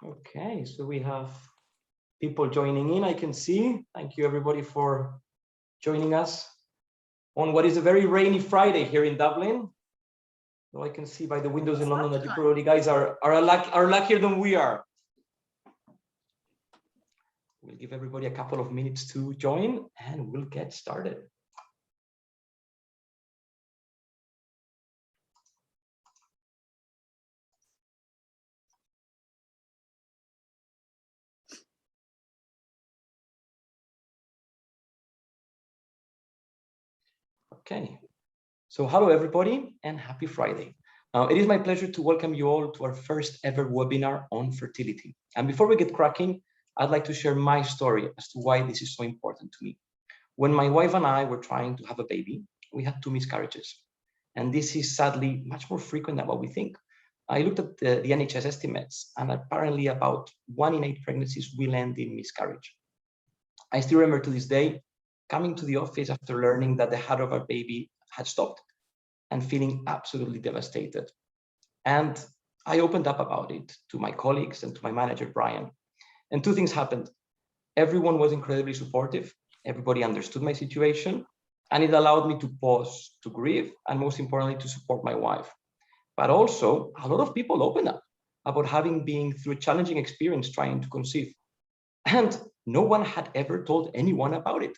Okay, so we have people joining in, I can see. Thank you everybody for joining us on what is a very rainy Friday here in Dublin. So I can see by the windows in London that you probably guys are luckier than we are. We'll give everybody a couple of minutes to join and we'll get started. Okay, so hello everybody and happy Friday. It is my pleasure to welcome you all to our first ever webinar on fertility. And before we get cracking, I'd like to share my story as to why this is so important to me. When my wife and I were trying to have a baby, we had 2 miscarriages. And this is sadly much more frequent than what we think. I looked at the NHS estimates, and apparently about 1 in 8 pregnancies will end in miscarriage. I still remember to this day coming to the office after learning that the heart of our baby had stopped and feeling absolutely devastated. And I opened up about it to my colleagues and to my manager, Brian. And 2 things happened. Everyone was incredibly supportive. Everybody understood my situation, and it allowed me to pause, to grieve, and most importantly, to support my wife. But also, a lot of people opened up about having been through a challenging experience trying to conceive. And no one had ever told anyone about it.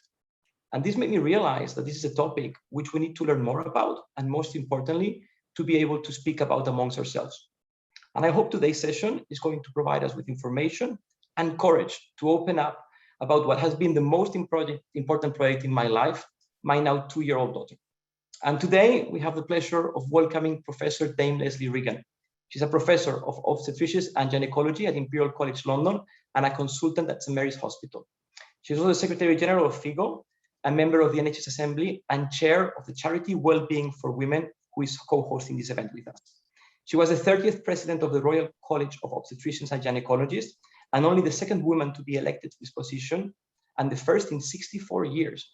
And this made me realize that this is a topic which we need to learn more about, and most importantly, to be able to speak about amongst ourselves. And I hope today's session is going to provide us with information and courage to open up about what has been the most important project in my life, my now 2-year-old daughter. And today we have the pleasure of welcoming Professor Dame Lesley Regan. She's a professor of Obstetrics and Gynaecology at Imperial College London and a consultant at St Mary's Hospital. She's also the Secretary General of FIGO, a member of the NHS Assembly and chair of the charity Wellbeing for Women, who is co-hosting this event with us. She was the 30th president of the Royal College of Obstetricians and Gynecologists, and only the 2nd woman to be elected to this position, and the first in 64 years.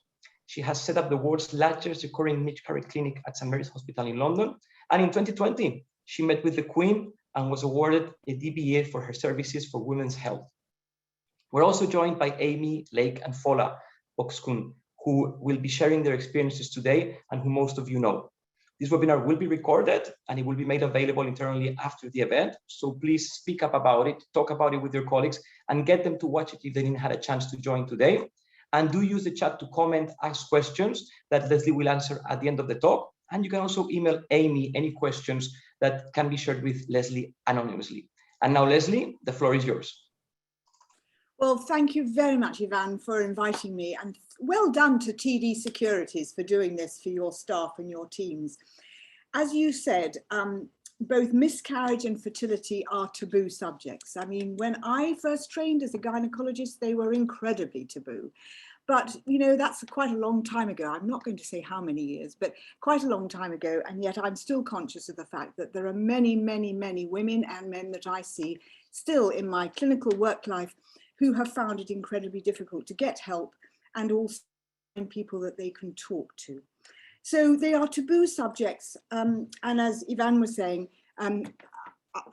She has set up the world's largest recurring miscarriage clinic at St Mary's Hospital in London, and in 2020, she met with the Queen and was awarded a DBA for her services for women's health. We're also joined by Amy, Lake, and Fola Oxkun, who will be sharing their experiences today and who most of you know. This webinar will be recorded and it will be made available internally after the event. So please speak up about it, talk about it with your colleagues, and get them to watch it if they didn't have a chance to join today. And do use the chat to comment, ask questions that Lesley will answer at the end of the talk. And you can also email Amy any questions that can be shared with Lesley anonymously. And now, Lesley, the floor is yours. Well, thank you very much, Ivan, for inviting me, and well done to TD Securities for doing this for your staff and your teams. As you said, both miscarriage and fertility are taboo subjects. I mean, when I first trained as a gynecologist, they were incredibly taboo. But, you know, that's quite a long time ago. I'm not going to say how many years, but quite a long time ago. And yet I'm still conscious of the fact that there are many, many, many women and men that I see still in my clinical work life who have found it incredibly difficult to get help and also find people that they can talk to. So they are taboo subjects. And as Ivan was saying,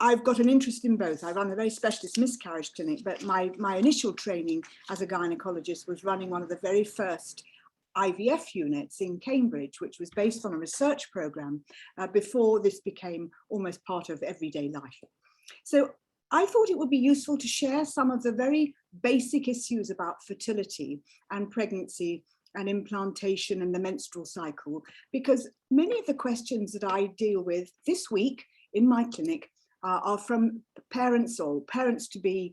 I've got an interest in both. I run a very specialist miscarriage clinic, but my initial training as a gynecologist was running one of the very first IVF units in Cambridge, which was based on a research program before this became almost part of everyday life. So I thought it would be useful to share some of the very basic issues about fertility and pregnancy and implantation and the menstrual cycle, because many of the questions that I deal with this week in my clinic are from parents or parents-to-be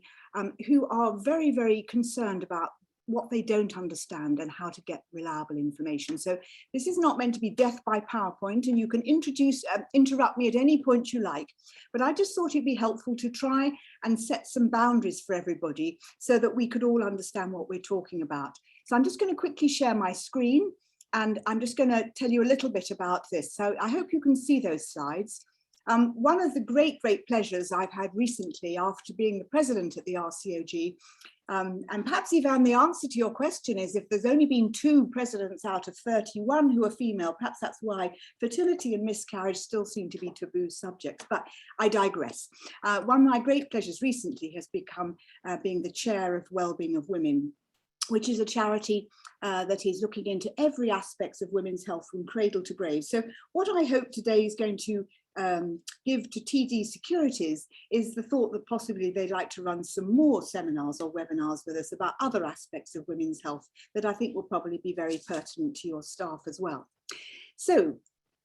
who are very, very concerned about what they don't understand and how to get reliable information. So this is not meant to be death by PowerPoint, and you can interrupt me at any point you like, but I just thought it'd be helpful to try and set some boundaries for everybody so that we could all understand what we're talking about. So I'm just going to quickly share my screen, and I'm just going to tell you a little bit about this. So I hope you can see those slides. One of the great pleasures I've had recently after being the president at the RCOG, and perhaps Ivan, the answer to your question is if there's only been 2 presidents out of 31 who are female, perhaps that's why fertility and miscarriage still seem to be taboo subjects, but I digress. One of my great pleasures recently has become being the chair of Wellbeing of Women, which is a charity that is looking into every aspect of women's health from cradle to grave. So what I hope today is going to give to TD Securities is the thought that possibly they'd like to run some more seminars or webinars with us about other aspects of women's health that I think will probably be very pertinent to your staff as well. So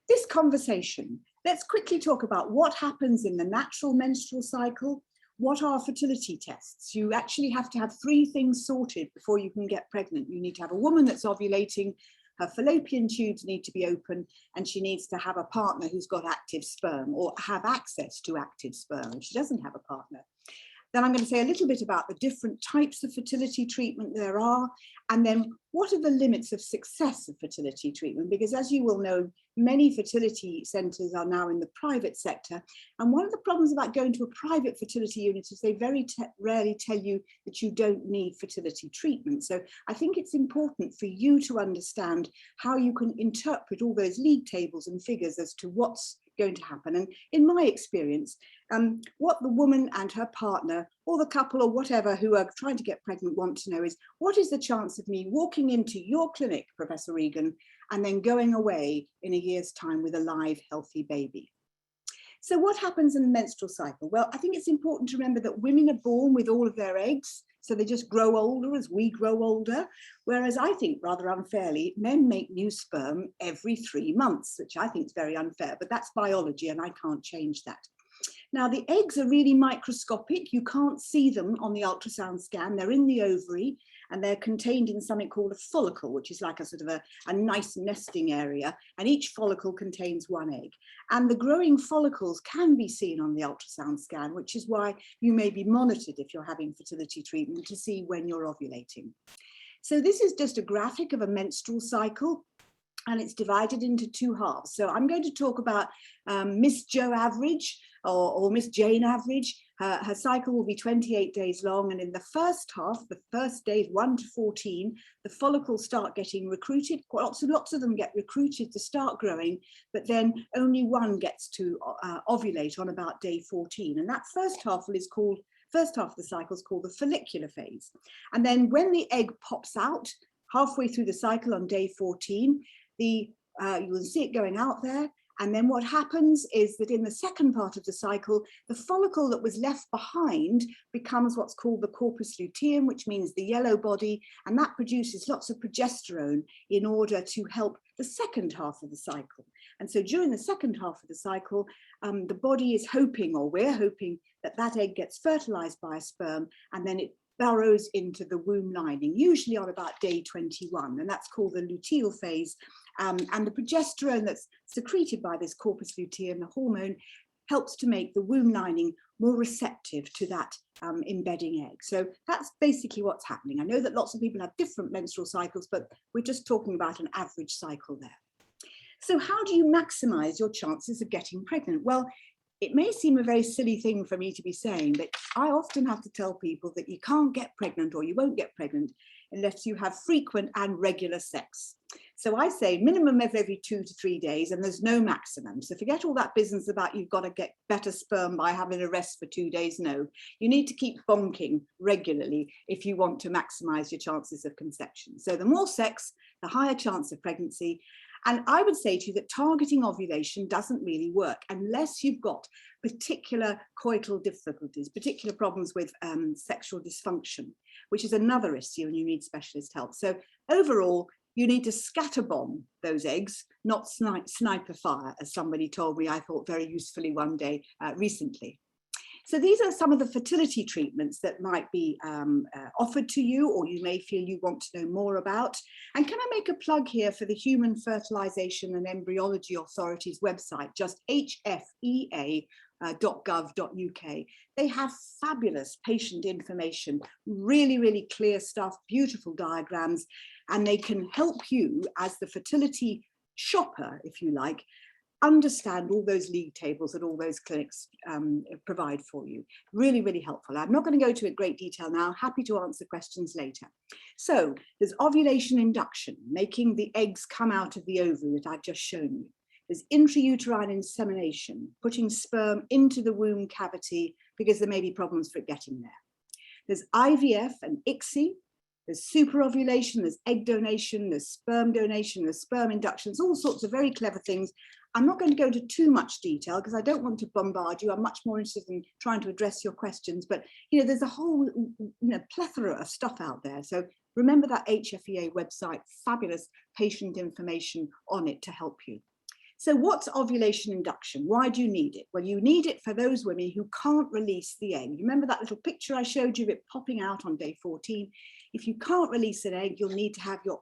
this conversation, let's quickly talk about what happens in the natural menstrual cycle. What are fertility tests? You actually have to have 3 things sorted before you can get pregnant. You need to have a woman that's ovulating, her fallopian tubes need to be open, and she needs to have a partner who's got active sperm or have access to active sperm if she doesn't have a partner. Then I'm going to say a little bit about the different types of fertility treatment there are, and then what are the limits of success of fertility treatment? Because as you will know, many fertility centres are now in the private sector. And one of the problems about going to a private fertility unit is they very rarely tell you that you don't need fertility treatment. So I think it's important for you to understand how you can interpret all those league tables and figures as to what's going to happen. And in my experience, what the woman and her partner or the couple or whatever who are trying to get pregnant want to know is, what is the chance of me walking into your clinic, Professor Regan, and then going away in a year's time with a live, healthy baby? So what happens in the menstrual cycle? Well, I think it's important to remember that women are born with all of their eggs, so they just grow older as we grow older, whereas I think rather unfairly, men make new sperm every 3 months, which I think is very unfair, but that's biology and I can't change that. Now, the eggs are really microscopic. You can't see them on the ultrasound scan. They're in the ovary and they're contained in something called a follicle, which is like a sort of a nice nesting area. And each follicle contains 1 egg. And the growing follicles can be seen on the ultrasound scan, which is why you may be monitored if you're having fertility treatment to see when you're ovulating. So this is just a graphic of a menstrual cycle, and it's divided into 2 halves. So I'm going to talk about Miss Joe average or Miss Jane average. Her cycle will be 28 days long, and in the first half, the first days 1 to 14, the follicles start getting recruited. Lots of them get recruited to start growing, but then only 1 gets to ovulate on about day 14. And that first half of the cycle is called the follicular phase. And then when the egg pops out halfway through the cycle on day 14, you will see it going out there. And then what happens is that in the second part of the cycle, the follicle that was left behind becomes what's called the corpus luteum, which means the yellow body, and that produces lots of progesterone in order to help the second half of the cycle. And so during the second half of the cycle, the body is hoping, or we're hoping, that that egg gets fertilized by a sperm, and then it burrows into the womb lining, usually on about day 21, and that's called the luteal phase. And the progesterone that's secreted by this corpus luteum, the hormone, helps to make the womb lining more receptive to that embedding egg. So that's basically what's happening. I know that lots of people have different menstrual cycles, but we're just talking about an average cycle there. So how do you maximize your chances of getting pregnant? Well, it may seem a very silly thing for me to be saying, but I often have to tell people that you can't get pregnant, or you won't get pregnant, unless you have frequent and regular sex. So I say minimum of every 2 to 3 days, and there's no maximum. So forget all that business about you've got to get better sperm by having a rest for 2 days. No, you need to keep bonking regularly if you want to maximize your chances of conception. So the more sex, the higher chance of pregnancy. And I would say to you that targeting ovulation doesn't really work unless you've got particular coital difficulties, particular problems with sexual dysfunction, which is another issue, and you need specialist help. So overall, you need to scatter bomb those eggs, not sniper fire, as somebody told me, I thought very usefully one day recently. So these are some of the fertility treatments that might be offered to you, or you may feel you want to know more about. And can I make a plug here for the Human Fertilization and Embryology Authority's website, just hfea.gov.uk. They have fabulous patient information, really, really clear stuff, beautiful diagrams, and they can help you as the fertility shopper, if you like, understand all those league tables that all those clinics provide for you. Really, really helpful. I'm not going to go to it great detail now. Happy to answer questions later. So there's ovulation induction, making the eggs come out of the ovary that I've just shown you. There's intrauterine insemination, putting sperm into the womb cavity because there may be problems for it getting there. There's IVF and ICSI. There's superovulation, there's egg donation, there's sperm donation, there's sperm inductions, all sorts of very clever things. I'm not going to go into too much detail because I don't want to bombard you. I'm much more interested in trying to address your questions. But there's a whole plethora of stuff out there. So remember that HFEA website, fabulous patient information on it to help you. So what's ovulation induction? Why do you need it? Well, you need it for those women who can't release the egg. You remember that little picture I showed you of it popping out on day 14? If you can't release an egg, you'll need to have your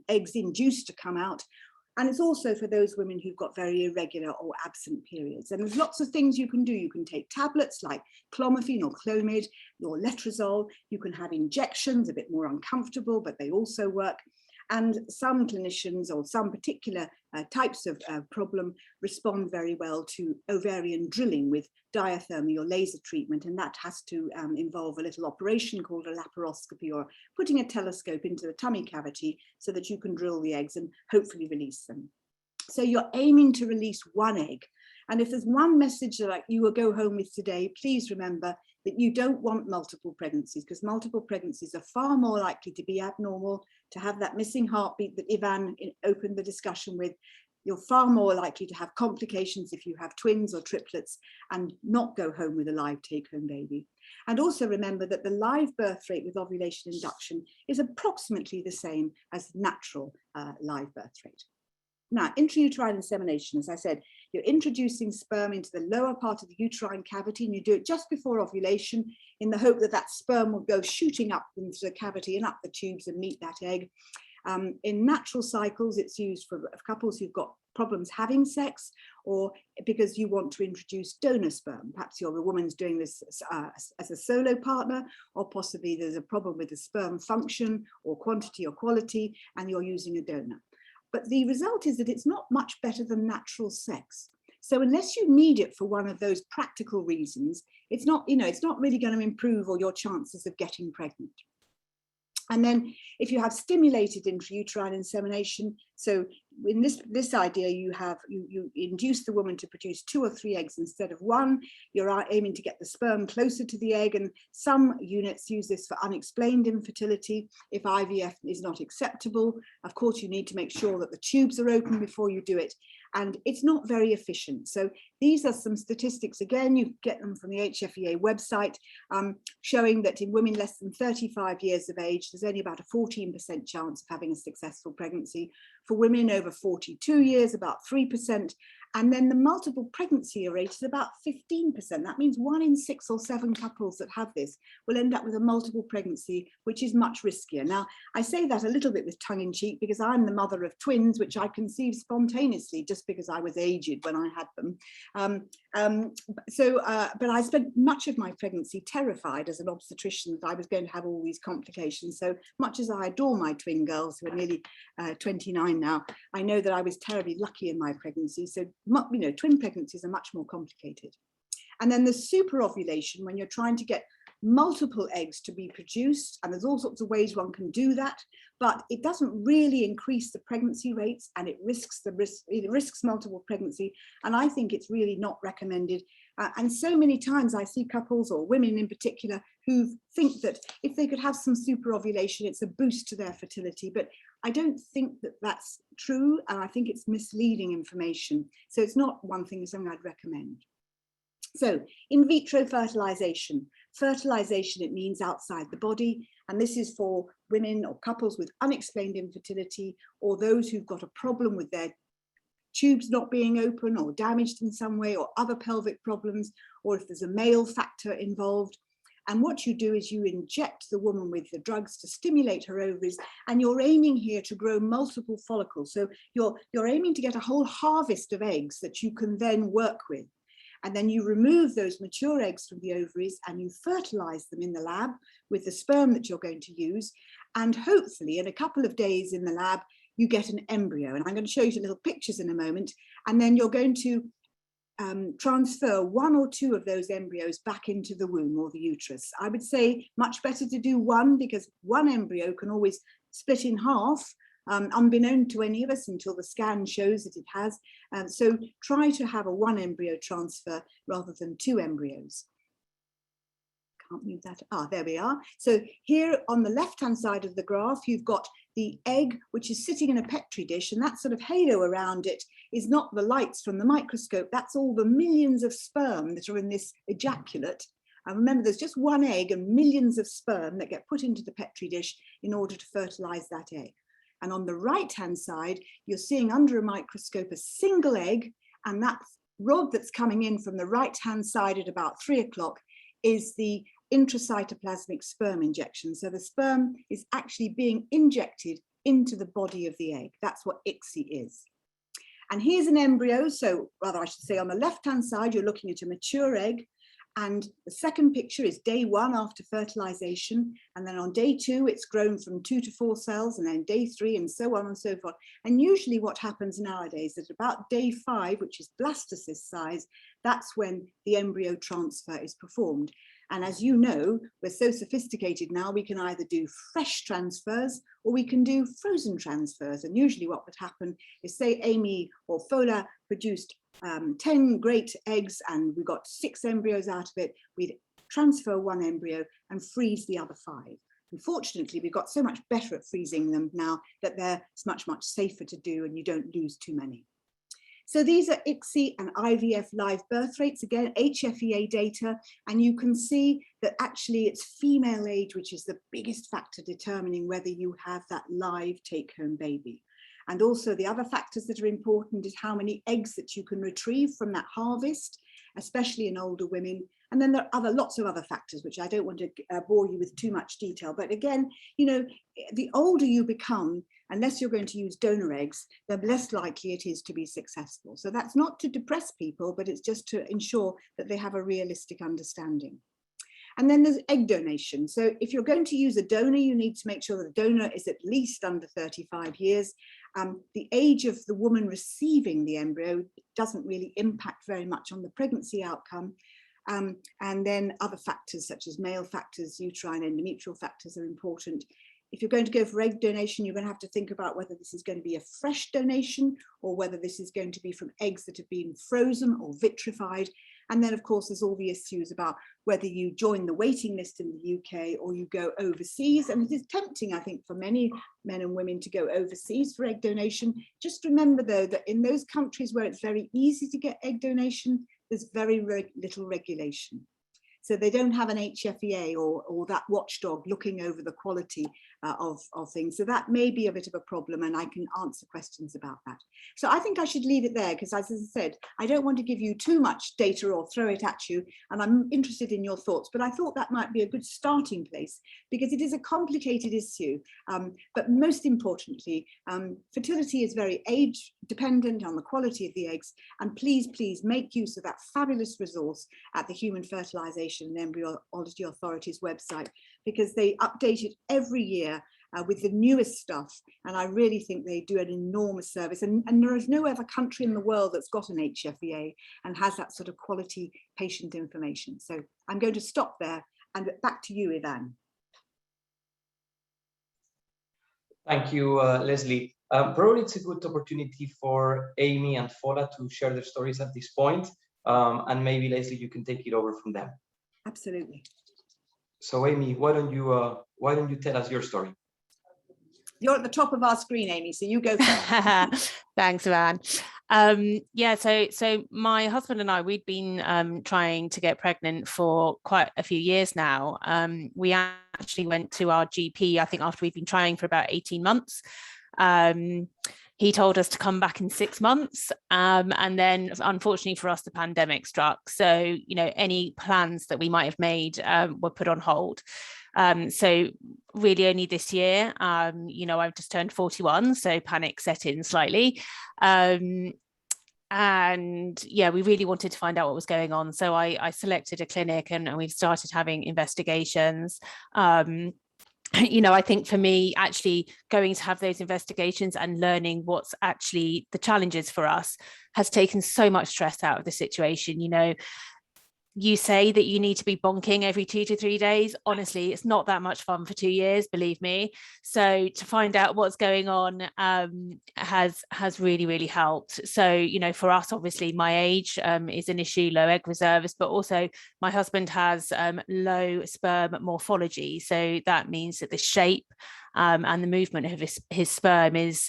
eggs induced to come out. And it's also for those women who've got very irregular or absent periods. And there's lots of things you can do. You can take tablets like clomiphene or Clomid or letrozole. You can have injections, a bit more uncomfortable, but they also work. And some clinicians or some particular types of problem respond very well to ovarian drilling with diathermy or laser treatment. And that has to involve a little operation called a laparoscopy, or putting a telescope into the tummy cavity so that you can drill the eggs and hopefully release them. So you're aiming to release one egg. And if there's one message that you will go home with today, please remember that you don't want multiple pregnancies, because multiple pregnancies are far more likely to be abnormal, to have that missing heartbeat that Ivan opened the discussion with. You're far more likely to have complications if you have twins or triplets and not go home with a live take-home baby. And also remember that the live birth rate with ovulation induction is approximately the same as natural live birth rate. Now, intrauterine insemination, as I said, you're introducing sperm into the lower part of the uterine cavity, and you do it just before ovulation in the hope that that sperm will go shooting up into the cavity and up the tubes and meet that egg. In natural cycles, it's used for couples who've got problems having sex, or because you want to introduce donor sperm. Perhaps you're a woman's doing this as a solo partner, or possibly there's a problem with the sperm function or quantity or quality, and you're using a donor. But the result is that it's not much better than natural sex. So unless you need it for one of those practical reasons, it's not really going to improve all your chances of getting pregnant. And then if you have stimulated intrauterine insemination, so in this idea, you induce the woman to produce 2 or 3 eggs instead of 1. You're aiming to get the sperm closer to the egg, and some units use this for unexplained infertility. If IVF is not acceptable, of course, you need to make sure that the tubes are open before you do it. And it's not very efficient. So these are some statistics. Again, you get them from the HFEA website, showing that in women less than 35 years of age, there's only about a 14% chance of having a successful pregnancy. For women over 42 years, about 3%. And then the multiple pregnancy rate is about 15%. That means 1 in 6 or 7 couples that have this will end up with a multiple pregnancy, which is much riskier. Now, I say that a little bit with tongue in cheek because I'm the mother of twins, which I conceived spontaneously just because I was aged when I had them. But I spent much of my pregnancy terrified as an obstetrician that I was going to have all these complications. So much as I adore my twin girls, who are nearly 29 now, I know that I was terribly lucky in my pregnancy. So, twin pregnancies are much more complicated. And then the superovulation, when you're trying to get multiple eggs to be produced, and there's all sorts of ways one can do that, but it doesn't really increase the pregnancy rates, and it risks multiple pregnancy. And I think it's really not recommended. And so many times I see couples, or women in particular, who think that if they could have some superovulation, it's a boost to their fertility. But I don't think that that's true, and I think it's misleading information. So it's not something I'd recommend. So in vitro fertilization. Fertilization, it means outside the body, and this is for women or couples with unexplained infertility, or those who've got a problem with their tubes not being open or damaged in some way, or other pelvic problems, or if there's a male factor involved. And what you do is you inject the woman with the drugs to stimulate her ovaries, and you're aiming here to grow multiple follicles. So you're aiming to get a whole harvest of eggs that you can then work with. And then you remove those mature eggs from the ovaries and you fertilize them in the lab with the sperm that you're going to use. And hopefully in a couple of days in the lab, you get an embryo. And I'm going to show you little pictures in a moment. And then you're going to transfer one or two of those embryos back into the womb or the uterus. I would say much better to do one, because one embryo can always split in half, unbeknown to any of us until the scan shows that it has. So try to have a one embryo transfer rather than two embryos. Can't move that. There we are. So here on the left-hand side of the graph, you've got the egg, which is sitting in a Petri dish, and that sort of halo around it is not the lights from the microscope. That's all the millions of sperm that are in this ejaculate. And remember, there's just one egg and millions of sperm that get put into the Petri dish in order to fertilize that egg. And on the right-hand side, you're seeing under a microscope a single egg, and that rod that's coming in from the right-hand side at about 3 o'clock is the intracytoplasmic sperm injection. So the sperm is actually being injected into the body of the egg. That's what ICSI is. And here's an embryo. So rather, I should say on the left-hand side, you're looking at a mature egg. And the second picture is day 1 after fertilization. And then on day 2, it's grown from 2 to 4 cells, and then day 3 and so on and so forth. And usually what happens nowadays is about day 5, which is blastocyst size, that's when the embryo transfer is performed. And as you know, we're so sophisticated now, we can either do fresh transfers or we can do frozen transfers. And usually what would happen is, say Amy or Fola produced 10 great eggs and we got 6 embryos out of it, we'd transfer 1 embryo and freeze the other 5. Unfortunately, we've got so much better at freezing them now that it's much, much safer to do and you don't lose too many. So these are ICSI and IVF live birth rates, again, HFEA data, and you can see that actually it's female age, which is the biggest factor determining whether you have that live take-home baby. And also the other factors that are important is how many eggs that you can retrieve from that harvest, especially in older women. And then there are lots of other factors, which I don't want to bore you with too much detail. But again, you know, the older you become, unless you're going to use donor eggs, the less likely it is to be successful. So that's not to depress people, but it's just to ensure that they have a realistic understanding. And then there's egg donation. So if you're going to use a donor, you need to make sure that the donor is at least under 35 years. The age of the woman receiving the embryo doesn't really impact very much on the pregnancy outcome. And then other factors such as male factors, uterine endometrial factors are important. If you're going to go for egg donation, you're going to have to think about whether this is going to be a fresh donation or whether this is going to be from eggs that have been frozen or vitrified. And then, of course, there's all the issues about whether you join the waiting list in the UK or you go overseas. And it is tempting, I think, for many men and women to go overseas for egg donation. Just remember, though, that in those countries where it's very easy to get egg donation, there's very little regulation. So they don't have an HFEA or that watchdog looking over the quality of things. So that may be a bit of a problem, and I can answer questions about that. So I think I should leave it there because, as I said, I don't want to give you too much data or throw it at you, and I'm interested in your thoughts. But I thought that might be a good starting place because it is a complicated issue. But most importantly, fertility is very age dependent on the quality of the eggs. And please, please make use of that fabulous resource at the Human Fertilization and Embryology Authority's website, because they update it every year with the newest stuff. And I really think they do an enormous service. And there is no other country in the world that's got an HFEA and has that sort of quality patient information. So I'm going to stop there and back to you, Ivan. Thank you, Lesley. Probably it's a good opportunity for Amy and Fola to share their stories at this point. And maybe, Lesley, you can take it over from them. Absolutely. So, Amy, why don't you tell us your story? You're at the top of our screen, Amy, so you go first. Thanks, Ivan. Yeah, so my husband and I, we'd been trying to get pregnant for quite a few years now. We actually went to our GP, I think, after we'd been trying for about 18 months. He told us to come back in 6 months. And then, unfortunately for us, the pandemic struck. So, you know, any plans that we might have made were put on hold. So really only this year, you know, I've just turned 41, so panic set in slightly. And yeah, we really wanted to find out what was going on. So I selected a clinic and we've started having investigations. you know, I think for me, actually going to have those investigations and learning what's actually the challenges for us has taken so much stress out of the situation. You know, you say that you need to be bonking every 2 to 3 days. Honestly, it's not that much fun for 2 years, believe me. So to find out what's going on has really, really helped. So, you know, for us, obviously, my age is an issue, low egg reserves, but also my husband has low sperm morphology. So that means that the shape and the movement of his sperm is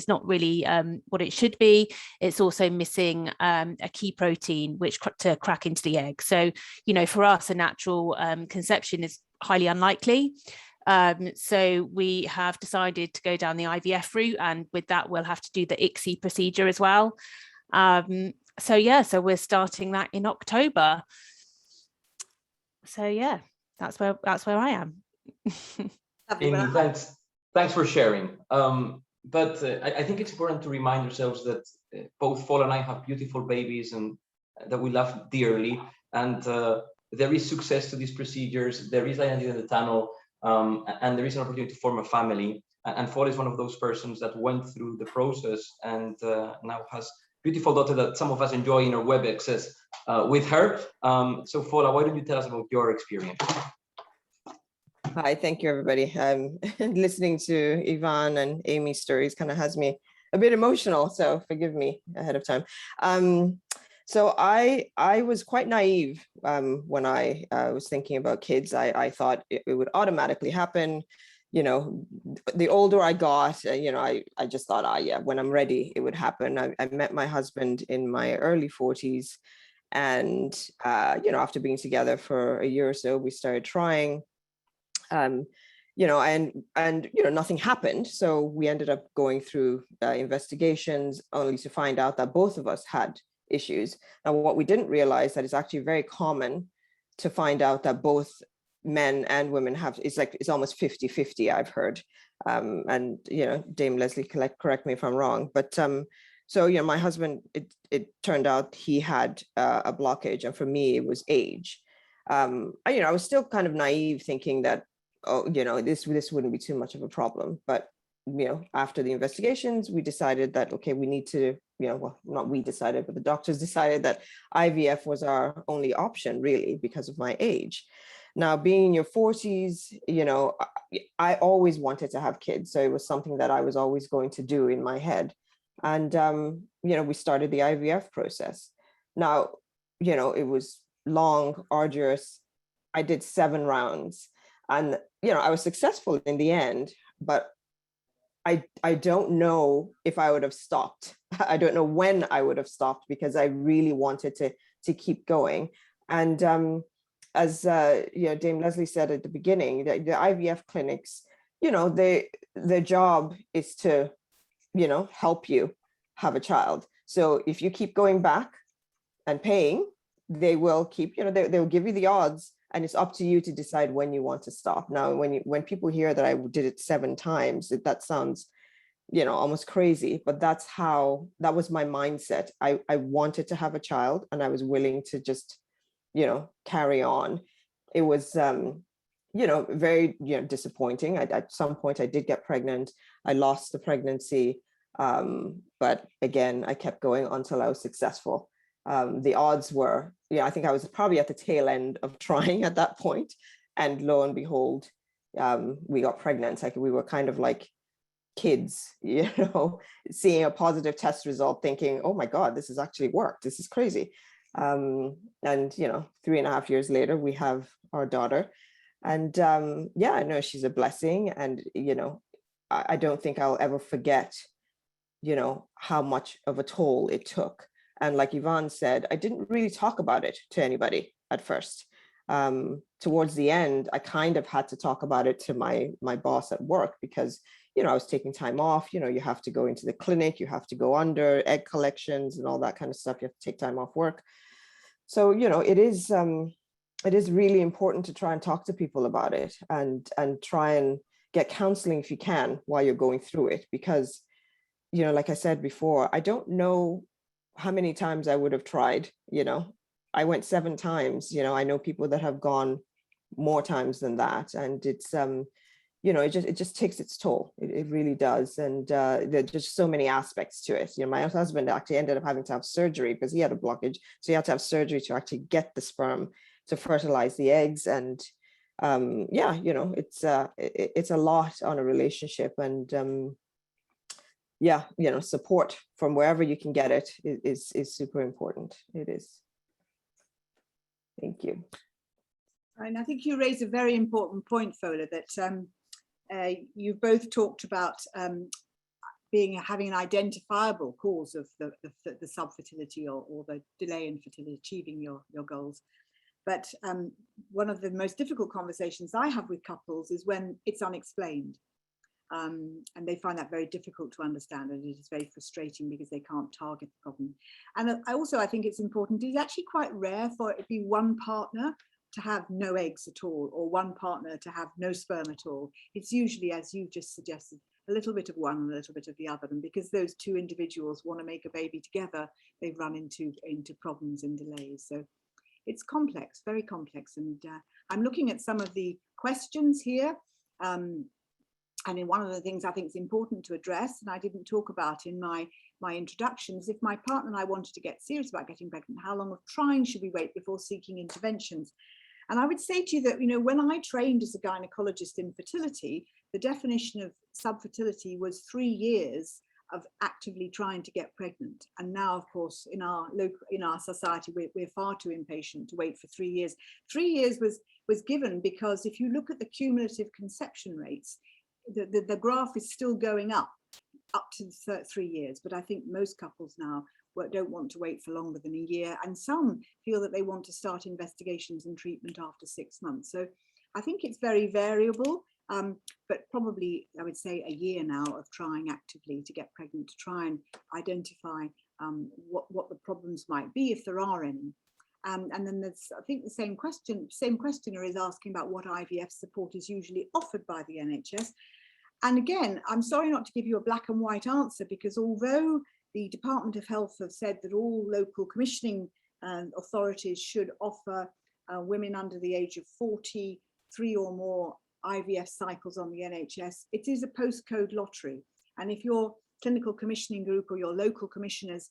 not really what it should be. It's also missing a key protein which to crack into the egg. So, you know, for us, a natural conception is highly unlikely. So we have decided to go down the IVF route, and with that, we'll have to do the ICSI procedure as well. So yeah, so we're starting that in October. So yeah, that's where I am. Amy, thanks for sharing. But I think it's important to remind ourselves that both Paul and I have beautiful babies and that we love dearly. And there is success to these procedures. There is light at the end of the tunnel, and there is an opportunity to form a family. And Paul is one of those persons that went through the process and now has beautiful daughter that some of us enjoy in our WebExes with her. So Paula, why don't you tell us about your experience? Hi, thank you, everybody. Listening to Yvonne and Amy's stories kind of has me a bit emotional, so forgive me ahead of time. So I was quite naive when I was thinking about kids. I thought it would automatically happen. You know, the older I got, you know, I just thought, yeah, when I'm ready, it would happen. I met my husband in my early 40s, and you know, after being together for a year or so, we started trying. You know, and you know, nothing happened. So we ended up going through investigations, only to find out that both of us had issues. Now, what we didn't realize that it's actually very common to find out that both men and women have, it's almost 50-50, I've heard. And, you know, Dame Lesley, correct me if I'm wrong, but so, you know, my husband, it turned out he had a blockage, and for me, it was age. You know, I was still kind of naive, thinking that, oh, you know, this wouldn't be too much of a problem. But, you know, after the investigations, we decided that, okay, we need to, you know, well, not we decided, but the doctors decided that IVF was our only option, really, because of my age. Now, being in your 40s, you know, I always wanted to have kids. So it was something that I was always going to do in my head. And, you know, we started the IVF process. Now, you know, it was long, arduous. I did 7 rounds, and, you know, I was successful in the end, but I don't know if I would have stopped. I don't know when I would have stopped, because I really wanted to keep going. And as you know, Dame Lesley said at the beginning, the IVF clinics, you know, their job is to, you know, help you have a child. So if you keep going back and paying, they will keep, you know, they'll give you the odds, and it's up to you to decide when you want to stop. Now, when people hear that I did it 7 times, that sounds, you know, almost crazy, but that was my mindset. I wanted to have a child, and I was willing to just, you know, carry on. It was, you know, very, you know, disappointing. At some point I did get pregnant. I lost the pregnancy. But again, I kept going until I was successful. The odds were, yeah, I think I was probably at the tail end of trying at that point. And lo and behold, we got pregnant. Like, we were kind of like kids, you know, seeing a positive test result, thinking, oh my God, this has actually worked. This is crazy. And, you know, 3.5 years later, we have our daughter. And yeah, I know she's a blessing. And, you know, I don't think I'll ever forget, you know, how much of a toll it took. And like Yvonne said, I didn't really talk about it to anybody at first. Towards the end, I kind of had to talk about it to my boss at work, because, you know, I was taking time off. You know, you have to go into the clinic, you have to go under egg collections and all that kind of stuff. You have to take time off work. So, you know, it is really important to try and talk to people about it, and try and get counseling if you can while you're going through it. Because, you know, like I said before, I don't know how many times I would have tried. You know, I went 7 times. You know, I know people that have gone more times than that. And it's, you know, it just takes its toll. It really does. And there's just so many aspects to it. You know, my husband actually ended up having to have surgery because he had a blockage. So he had to have surgery to actually get the sperm to fertilize the eggs. And yeah, you know, it's a lot on a relationship. And yeah, you know, support from wherever you can get it is super important. It is. Thank you. And I think you raised a very important point, Fola, that you've both talked about having an identifiable cause of the subfertility or the delay in fertility, achieving your goals. But one of the most difficult conversations I have with couples is when it's unexplained. And they find that very difficult to understand, and it is very frustrating because they can't target the problem. And I think it's important, it's actually quite rare for it to be one partner to have no eggs at all, or one partner to have no sperm at all. It's usually, as you just suggested, a little bit of one and a little bit of the other. And because those two individuals want to make a baby together, they run into problems and delays. So it's complex, very complex. And I'm looking at some of the questions here. And in one of the things I think is important to address, and I didn't talk about in my introductions, if my partner and I wanted to get serious about getting pregnant, how long of trying should we wait before seeking interventions? And I would say to you that, you know, when I trained as a gynecologist in fertility, the definition of subfertility was 3 years of actively trying to get pregnant. And now, of course, in our society, we're far too impatient to wait for 3 years. 3 years was given because if you look at the cumulative conception rates, the graph is still going up to 3 years. But I think most couples now don't want to wait for longer than a year. And some feel that they want to start investigations and treatment after 6 months. So I think it's very variable, but probably I would say a year now of trying actively to get pregnant, to try and identify what the problems might be, if there are any. And then there's, I think the same questioner is asking about what IVF support is usually offered by the NHS. And again, I'm sorry not to give you a black and white answer, because although the Department of Health have said that all local commissioning authorities should offer women under the age of 40 3 or more IVF cycles on the NHS, it is a postcode lottery. And if your clinical commissioning group or your local commissioners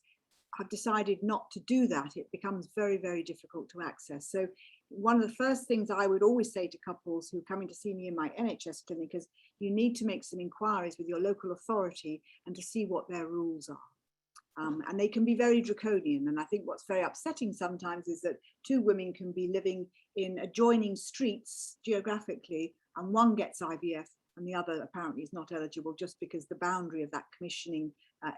have decided not to do that, it becomes very, very difficult to access. So one of the first things I would always say to couples who are coming to see me in my NHS clinic is you need to make some inquiries with your local authority and to see what their rules are. And they can be very draconian. And I think what's very upsetting sometimes is that 2 women can be living in adjoining streets geographically, and one gets IVF and the other apparently is not eligible just because the boundary of that commissioning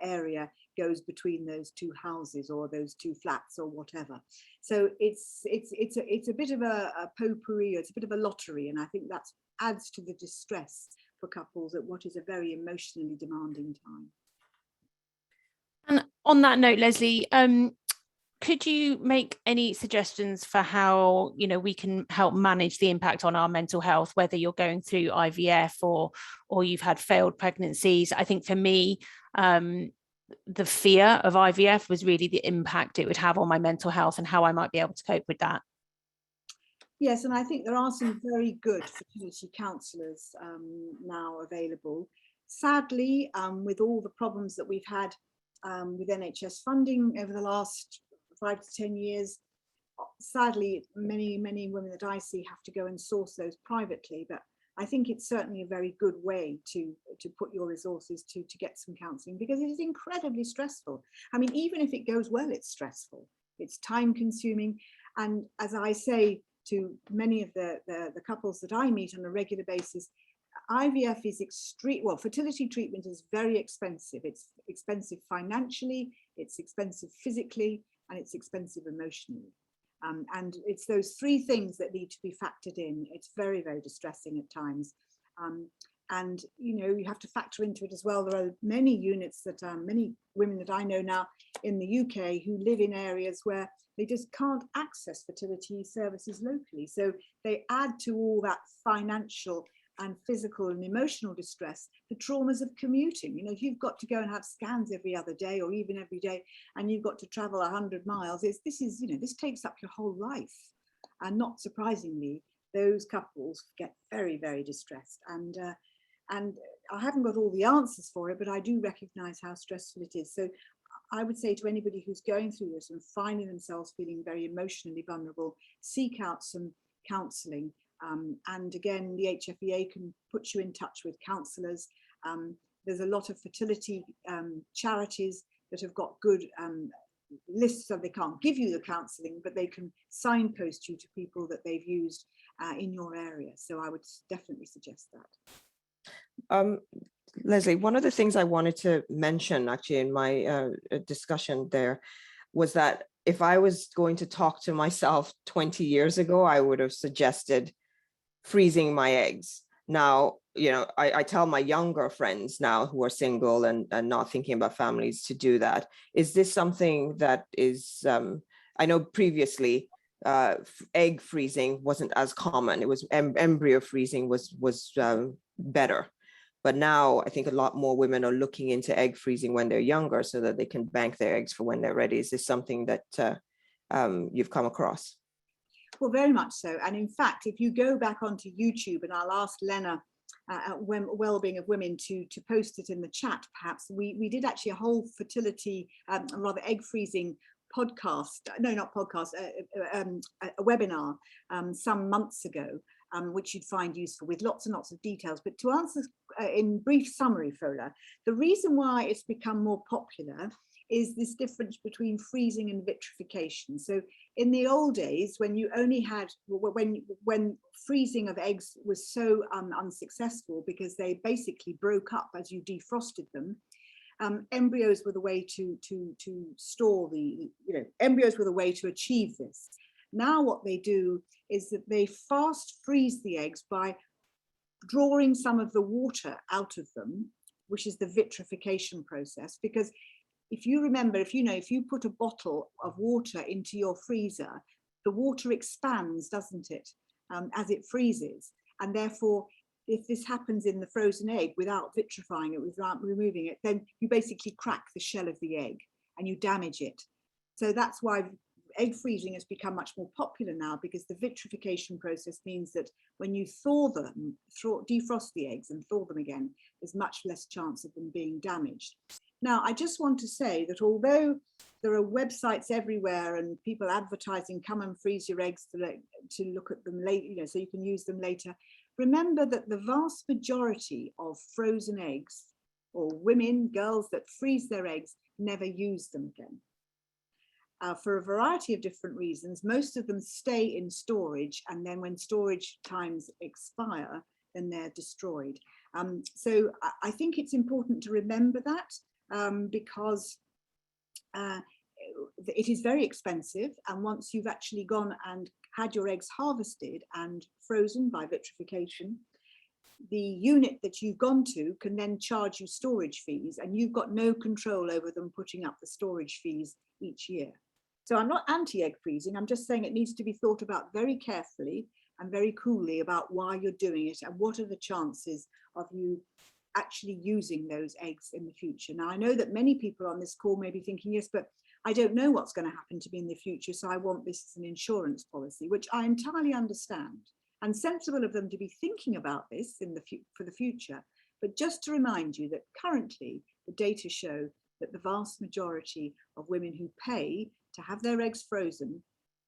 area goes between those 2 houses or those 2 flats or whatever. So it's a bit of a potpourri, it's a bit of a lottery, and I think that adds to the distress for couples at what is a very emotionally demanding time. And on that note, Lesley, could you make any suggestions for how, you know, we can help manage the impact on our mental health, whether you're going through IVF or you've had failed pregnancies? I think for me, the fear of IVF was really the impact it would have on my mental health and how I might be able to cope with that. Yes, and I think there are some very good fertility counsellors now available. Sadly, with all the problems that we've had with NHS funding over the last 5 to 10 years, sadly, many women that I see have to go and source those privately. But I think it's certainly a very good way to put your resources to get some counselling, because it is incredibly stressful. I mean, even if it goes well, it's stressful. It's time consuming. And as I say to many of the couples that I meet on a regular basis, IVF is extreme. Well, fertility treatment is very expensive. It's expensive financially, it's expensive physically, and it's expensive emotionally. And it's those 3 things that need to be factored in. It's very, very distressing at times. And, you know, you have to factor into it as well. There are many units that many women that I know now in the UK who live in areas where they just can't access fertility services locally. So they add to all that financial and physical and emotional distress, the traumas of commuting. You know, if you've got to go and have scans every other day or even every day, and you've got to travel 100 miles, this takes up your whole life. And not surprisingly, those couples get very, very distressed. And I haven't got all the answers for it, but I do recognize how stressful it is. So I would say to anybody who's going through this and finding themselves feeling very emotionally vulnerable, seek out some counselling. And again, the HFEA can put you in touch with counsellors. There's a lot of fertility charities that have got good lists, so they can't give you the counselling, but they can signpost you to people that they've used in your area. So I would definitely suggest that. Lesley, one of the things I wanted to mention actually in my discussion there was that if I was going to talk to myself 20 years ago, I would have suggested freezing my eggs. Now, you know, I tell my younger friends now who are single and not thinking about families to do that. Is this something that is, I know previously egg freezing wasn't as common. It was embryo freezing was better. But now I think a lot more women are looking into egg freezing when they're younger so that they can bank their eggs for when they're ready. Is this something that you've come across? Well, very much so. And in fact, if you go back onto YouTube, and I'll ask Lena at Wellbeing of Women to post it in the chat, perhaps, we did actually a whole fertility, rather egg freezing podcast, no, not podcast, a webinar some months ago, which you'd find useful with lots and lots of details. But to answer in brief summary, Fola, the reason why it's become more popular is this difference between freezing and vitrification. So in the old days, when you only had, when freezing of eggs was so unsuccessful because they basically broke up as you defrosted them, embryos were the way to store the, embryos were the way to achieve this. Now what they do is that they fast freeze the eggs by drawing some of the water out of them, which is the vitrification process. Because if you remember, if you put a bottle of water into your freezer, the water expands, doesn't it, as it freezes. And therefore, if this happens in the frozen egg without vitrifying it, without removing it, then you basically crack the shell of the egg and you damage it. So that's why egg freezing has become much more popular now, because the vitrification process means that when you thaw them, defrost the eggs and thaw them again, there's much less chance of them being damaged. Now, I just want to say that although there are websites everywhere and people advertising, come and freeze your eggs to look at them later, so you can use them later, remember that the vast majority of frozen eggs, or women, girls that freeze their eggs, never use them again. For a variety of different reasons, most of them stay in storage, and then when storage times expire, then they're destroyed. So I think it's important to remember that, because it is very expensive, and once you've actually gone and had your eggs harvested and frozen by vitrification, the unit that you've gone to can then charge you storage fees, and you've got no control over them putting up the storage fees each year. So I'm not anti-egg freezing, I'm just saying it needs to be thought about very carefully and very coolly about why you're doing it and what are the chances of you actually using those eggs in the future. Now, I know that many people on this call may be thinking, yes, but I don't know what's going to happen to me in the future, so I want this as an insurance policy, which I entirely understand, and sensible of them to be thinking about this for the future. But just to remind you that currently the data show that the vast majority of women who pay to have their eggs frozen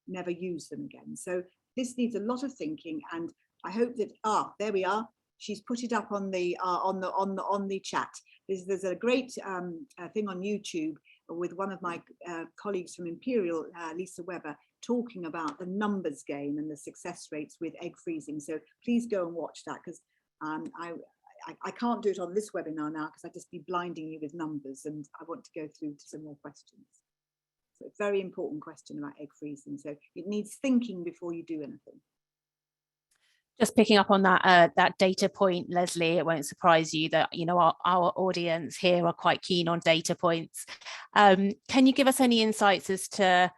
never use them again. So this needs a lot of thinking, and I hope that, there we are. She's put it up on the chat. There's a great thing on YouTube with one of my colleagues from Imperial, Lisa Webber, talking about the numbers game and the success rates with egg freezing. So please go and watch that, because I can't do it on this webinar now because I'd just be blinding you with numbers, and I want to go through to some more questions. So a very important question about egg freezing. So it needs thinking before you do anything. Just picking up on that data point, Lesley, it won't surprise you that our audience here are quite keen on data points. Can you give us any insights as to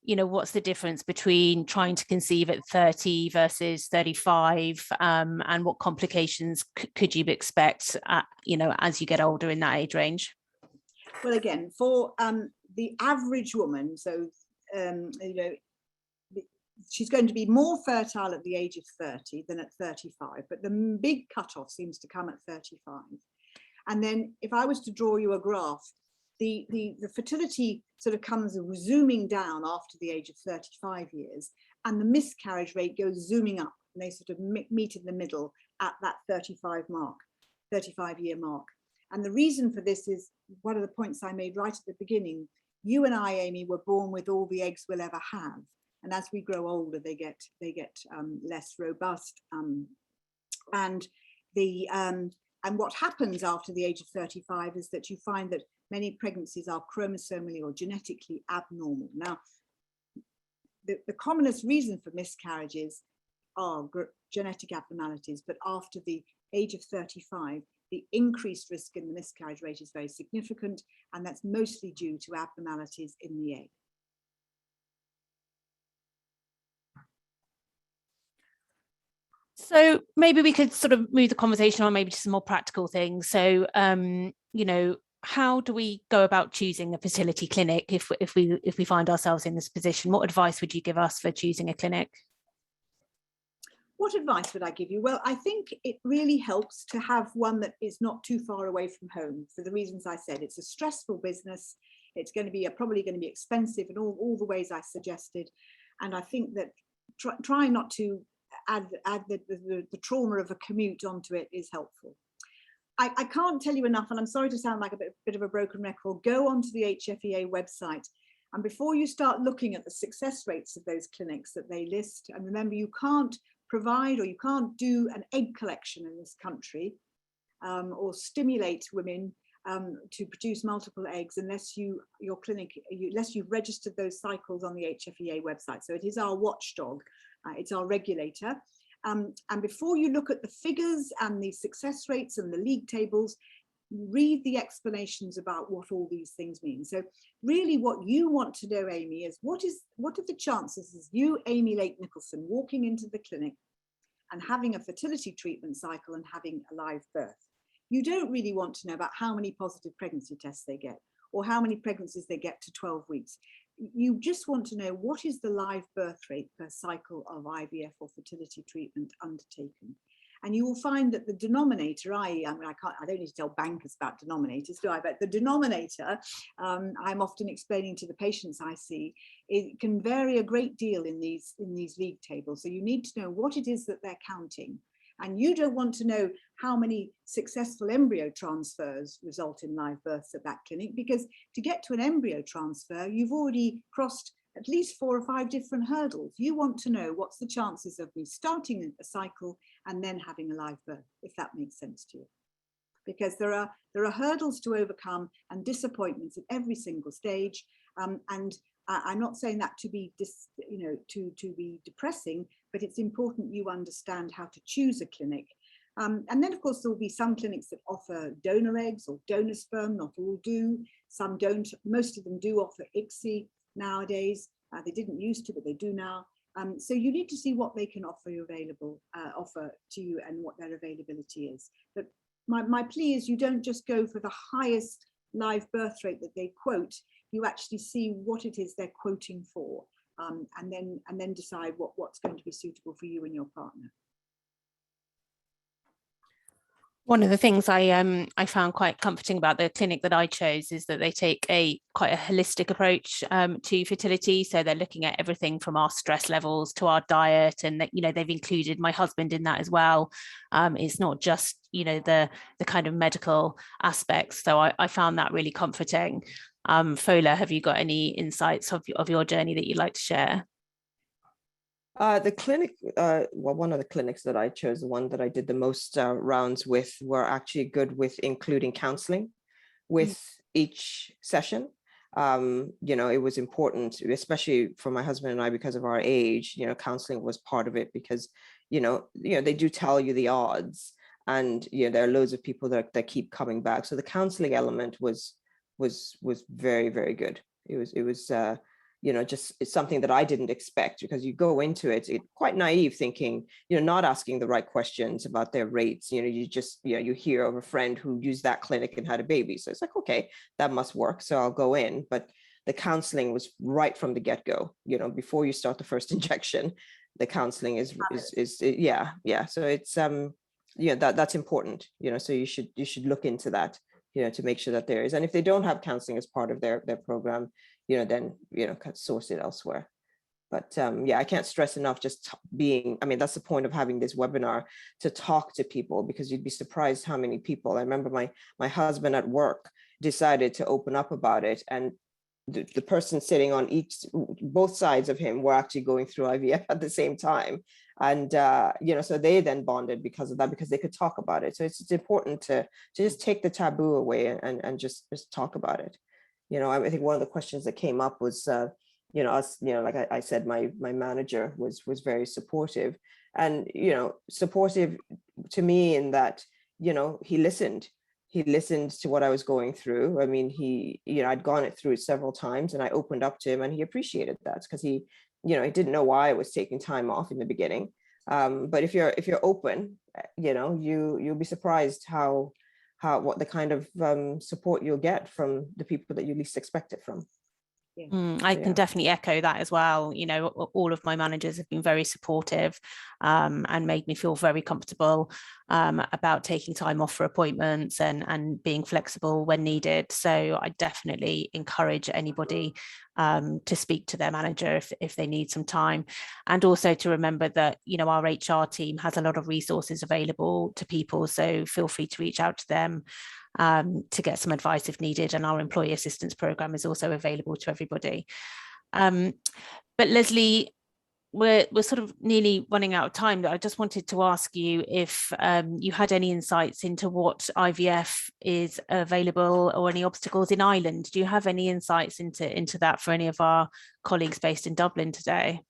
what's the difference between trying to conceive at 30 versus 35, and what complications could you expect as you get older in that age range? Well, again, for the average woman, so she's going to be more fertile at the age of 30 than at 35, but the big cutoff seems to come at 35. And then if I was to draw you a graph, the fertility sort of comes zooming down after the age of 35 years, and the miscarriage rate goes zooming up, and they sort of meet in the middle at that 35-year mark. And the reason for this is one of the points I made right at the beginning. You and I, Amy, were born with all the eggs we'll ever have. And as we grow older, they get less robust. And what happens after the age of 35 is that you find that many pregnancies are chromosomally or genetically abnormal. Now, the commonest reason for miscarriages are genetic abnormalities, but after the age of 35, the increased risk in the miscarriage rate is very significant, and that's mostly due to abnormalities in the egg. So maybe we could sort of move the conversation on maybe to some more practical things. So, you know, how do we go about choosing a fertility clinic if we find ourselves in this position? What advice would you give us for choosing a clinic? What advice would I give you? Well, I think it really helps to have one that is not too far away from home, for the reasons I said. It's a stressful business. It's going to be probably going to be expensive in all the ways I suggested. And I think that try not to add the trauma of a commute onto it is helpful. I can't tell you enough, and I'm sorry to sound like a bit of a broken record. Go onto the HFEA website, and before you start looking at the success rates of those clinics that they list, and remember, you can't provide or you can't do an egg collection in this country or stimulate women to produce multiple eggs unless unless you've registered those cycles on the HFEA website. So it is our watchdog, it's our regulator. And before you look at the figures and the success rates and the league tables, read the explanations about what all these things mean. So really what you want to know, Amy, is what are the chances of you, Amy Lake Nicholson, walking into the clinic and having a fertility treatment cycle and having a live birth? You don't really want to know about how many positive pregnancy tests they get or how many pregnancies they get to 12 weeks. You just want to know what is the live birth rate per cycle of IVF or fertility treatment undertaken. And you will find that the denominator, I don't need to tell bankers about denominators, do I? But the denominator, I'm often explaining to the patients I see, it can vary a great deal in these league tables. So you need to know what it is that they're counting. And you don't want to know how many successful embryo transfers result in live births at that clinic, because to get to an embryo transfer, you've already crossed at least 4 or 5 different hurdles. You want to know what's the chances of me starting a cycle and then having a live birth, if that makes sense to you. Because there are hurdles to overcome and disappointments at every single stage. And I'm not saying that to be to be depressing, but it's important you understand how to choose a clinic. And then, of course, there will be some clinics that offer donor eggs or donor sperm. Not all do. Some don't. Most of them do offer ICSI nowadays. They didn't used to, but they do now. So you need to see what they can offer to you and what their availability is. But my plea is you don't just go for the highest live birth rate that they quote. You actually see what it is they're quoting for, and then decide what's going to be suitable for you and your partner. One of the things I found quite comforting about the clinic that I chose is that they take quite a holistic approach to fertility. So they're looking at everything from our stress levels to our diet, and that, they've included my husband in that as well. It's not just the kind of medical aspects. So I found that really comforting. Fola, have you got any insights of your journey that you'd like to share? The clinic, one of the clinics that I chose, the one that I did the most rounds with, were actually good with including counseling with each session. It was important, especially for my husband and I, because of our age. Counseling was part of it because, they do tell you the odds, and there are loads of people that keep coming back. So the counseling element was very, very good. It was it's something that I didn't expect, because you go into it quite naive, thinking, not asking the right questions about their rates. You just, you hear of a friend who used that clinic and had a baby. So it's like, okay, that must work. So I'll go in. But the counseling was right from the get-go, you know, before you start the first injection, the counseling is yeah. So it's yeah, that's important, you know, so you should look into that, you know, to make sure that there is. And if they don't have counseling as part of their program, you know, then, you know, source it elsewhere. But yeah, I can't stress enough just being, I mean, that's the point of having this webinar, to talk to people, because you'd be surprised how many people. I remember my husband at work decided to open up about it, and the person sitting on both sides of him were actually going through IVF at the same time. And, you know, so they then bonded because of that, because they could talk about it. So it's important to just take the taboo away and just talk about it. You know, I think one of the questions that came up was, you know, us, you know, like I said, my manager was very supportive, and, you know, supportive to me in that, you know, he listened to what I was going through. I mean, you know, I'd gone through it several times, and I opened up to him, and he appreciated that, because he, you know, he didn't know why I was taking time off in the beginning. But if you're open, you know, you'll be surprised what the kind of support you'll get from the people that you least expect it from. I can definitely echo that as well. You know, all of my managers have been very supportive and made me feel very comfortable about taking time off for appointments and being flexible when needed. So I definitely encourage anybody to speak to their manager if they need some time, and also to remember that, you know, our HR team has a lot of resources available to people, so feel free to reach out to them to get some advice if needed, and our employee assistance program is also available to everybody. But Lesley, we're sort of nearly running out of time. I just wanted to ask you if you had any insights into what IVF is available, or any obstacles in Ireland. Do you have any insights into that for any of our colleagues based in Dublin today?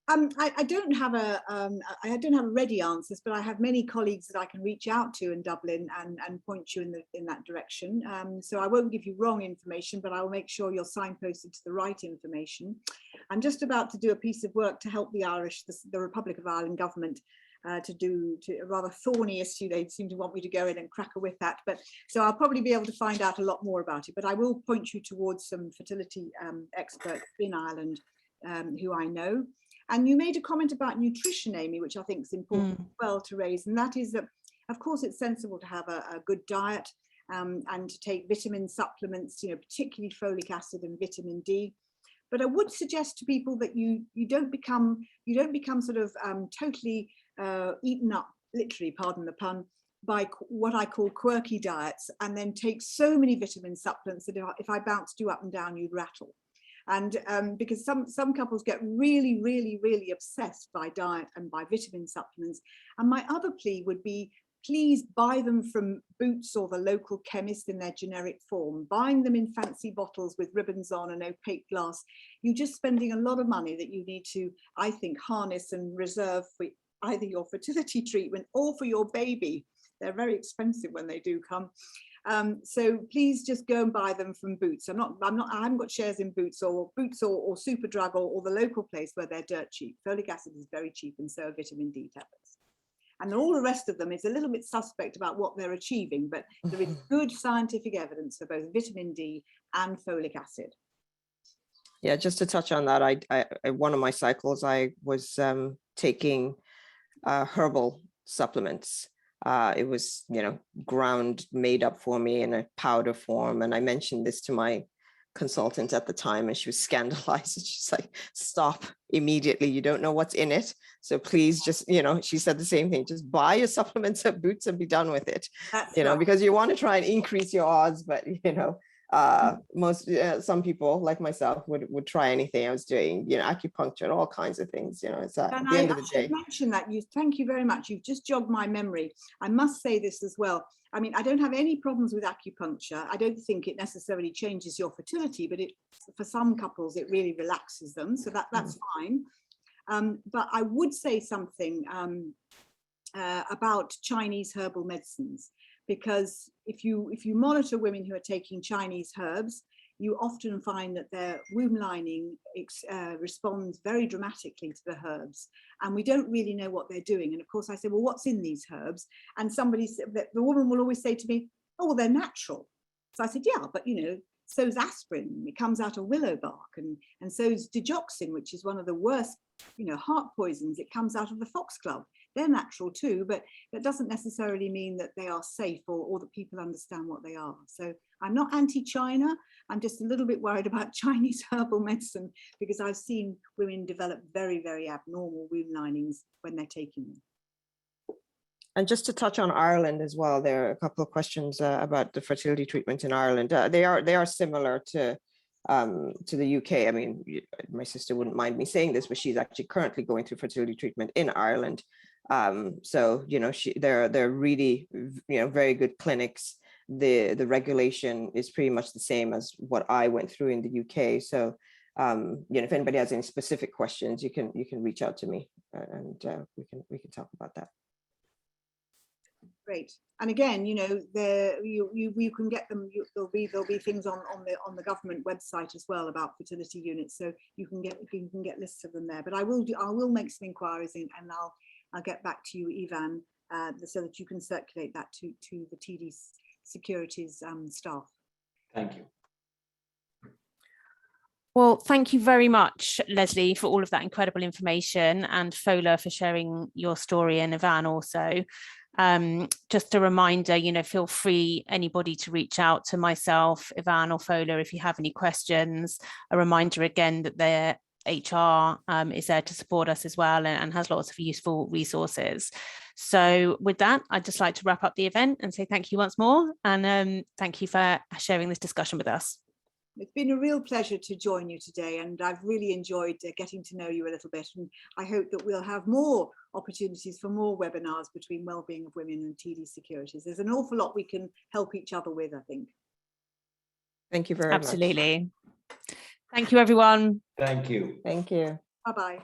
I don't have ready answers, but I have many colleagues that I can reach out to in Dublin and point you in that direction. So I won't give you wrong information, but I will make sure you're signposted to the right information. I'm just about to do a piece of work to help the Republic of Ireland government to a rather thorny issue. They seem to want me to go in and crack a whip at, but so I'll probably be able to find out a lot more about it. But I will point you towards some fertility experts in Ireland who I know. And you made a comment about nutrition, Amy, which I think is important as well to raise. And that is that, of course, it's sensible to have a good diet and to take vitamin supplements, you know, particularly folic acid and vitamin D. But I would suggest to people that you don't become sort of totally eaten up, literally, pardon the pun, by what I call quirky diets, and then take so many vitamin supplements that if I bounced you up and down, you'd rattle. And because some couples get really, really, really obsessed by diet and by vitamin supplements. And my other plea would be, please buy them from Boots or the local chemist in their generic form. Buying them in fancy bottles with ribbons on and opaque glass, you're just spending a lot of money that you need to, I think, harness and reserve for either your fertility treatment or for your baby. They're very expensive when they do come. So please just go and buy them from Boots. I haven't got shares in Boots or Superdrug or the local place where they're dirt cheap. Folic acid is very cheap, and so are vitamin D tablets. And all the rest of them is a little bit suspect about what they're achieving, but there is good scientific evidence for both vitamin D and folic acid. Yeah, just to touch on that, I one of my cycles, I was taking herbal supplements. It was, you know, made up for me in a powder form. And I mentioned this to my consultant at the time, and she was scandalized. She's like, stop immediately. You don't know what's in it. So please just, you know, she said the same thing. Just buy your supplements at Boots and be done with it. That's right. Because you want to try and increase your odds, but, you know, some people like myself would try anything. I was doing, you know, acupuncture and all kinds of things, you know. It's at the end of the day. Mention that. Thank you very much. You've just jogged my memory. I must say this as well. I mean, I don't have any problems with acupuncture. I don't think it necessarily changes your fertility, but for some couples it really relaxes them, so that's fine. But I would say something about Chinese herbal medicines. Because if you monitor women who are taking Chinese herbs, you often find that their womb lining responds very dramatically to the herbs, and we don't really know what they're doing. And of course I say, well, what's in these herbs? And the woman will always say to me, oh, well, they're natural. So I said, yeah, but you know, so's aspirin, it comes out of willow bark, and so's digoxin, which is one of the worst, heart poisons, it comes out of the foxglove. They're natural too, but that doesn't necessarily mean that they are safe or that people understand what they are. So I'm not anti-China, I'm just a little bit worried about Chinese herbal medicine, because I've seen women develop very, very abnormal womb linings when they're taking them. And just to touch on Ireland as well, there are a couple of questions about the fertility treatment in Ireland. They are similar to the UK. I mean, my sister wouldn't mind me saying this, but she's actually currently going through fertility treatment in Ireland. So they're really very good clinics. The regulation is pretty much the same as what I went through in the UK. So if anybody has any specific questions, you can reach out to me, and we can talk about that. Great. And again, you can get them. There'll be things on the government website as well about fertility units, so you can get lists of them there. But I will make some inquiries and I'll get back to you, Ivan, so that you can circulate that to the TD Securities staff. Thank you. Well, thank you very much, Lesley, for all of that incredible information, and Fola for sharing your story, and Ivan also. Just a reminder, feel free, anybody, to reach out to myself, Ivan, or Fola if you have any questions. A reminder again that their HR is there to support us as well, and has lots of useful resources. So with that, I'd just like to wrap up the event and say thank you once more, and thank you for sharing this discussion with us. It's been a real pleasure to join you today, and I've really enjoyed getting to know you a little bit, and I hope that we'll have more opportunities for more webinars between Wellbeing of Women and TD Securities. There's an awful lot we can help each other with, I think. Thank you very much. Absolutely. Thank you, everyone. Thank you. Thank you. Bye-bye.